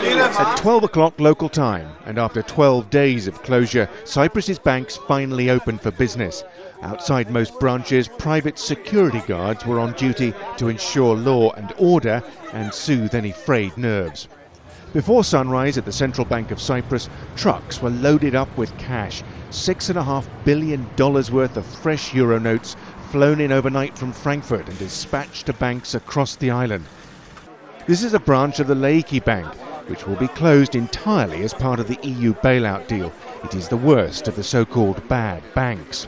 At 12 o'clock local time, and after 12 days of closure, Cyprus's banks finally opened for business. Outside most branches, private security guards were on duty to ensure law and order and soothe any frayed nerves. Before sunrise at the Central Bank of Cyprus, trucks were loaded up with cash, $6.5 billion worth of fresh euro notes flown in overnight from Frankfurt and dispatched to banks across the island. This is a branch of the Laiki Bank, which will be closed entirely as part of the EU bailout deal. It is the worst of the so-called bad banks.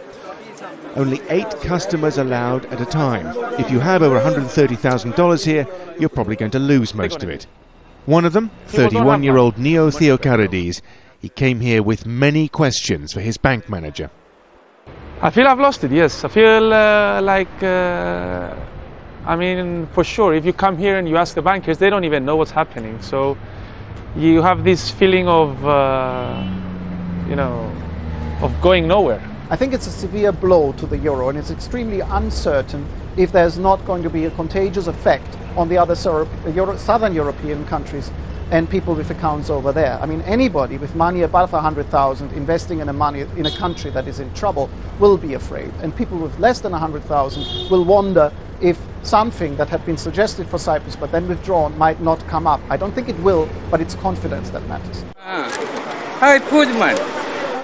Only 8 customers allowed at a time. If you have over $130,000 here, you're probably going to lose most of it. One of them, 31-year-old Neo Theocharides. He came here with many questions for his bank manager. I feel I've lost it, yes. I feel I mean, for sure, if you come here and you ask the bankers, they don't even know what's happening. So you have this feeling of, of going nowhere. I think it's a severe blow to the euro, and it's extremely uncertain if there's not going to be a contagious effect on the other southern European countries and people with accounts over there. I mean, anybody with money above 100,000 investing in a country that is in trouble will be afraid, and people with less than 100,000 will wonder if something that had been suggested for Cyprus but then withdrawn might not come up. I don't think it will, but it's confidence that matters.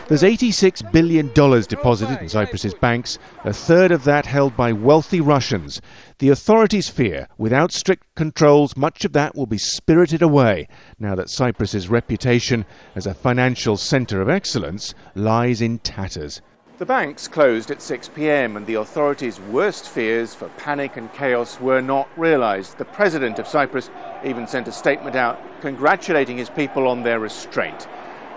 There's $86 billion deposited in Cyprus's banks, a third of that held by wealthy Russians. The authorities fear, without strict controls, much of that will be spirited away now that Cyprus's reputation as a financial centre of excellence lies in tatters. The banks closed at 6 p.m. and the authorities' worst fears for panic and chaos were not realised. The president of Cyprus even sent a statement out congratulating his people on their restraint.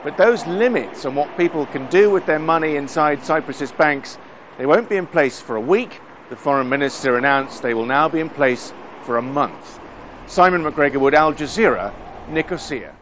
But those limits on what people can do with their money inside Cyprus's banks, they won't be in place for a week. The foreign minister announced they will now be in place for a month. Simon McGregor Wood, Al Jazeera, Nicosia.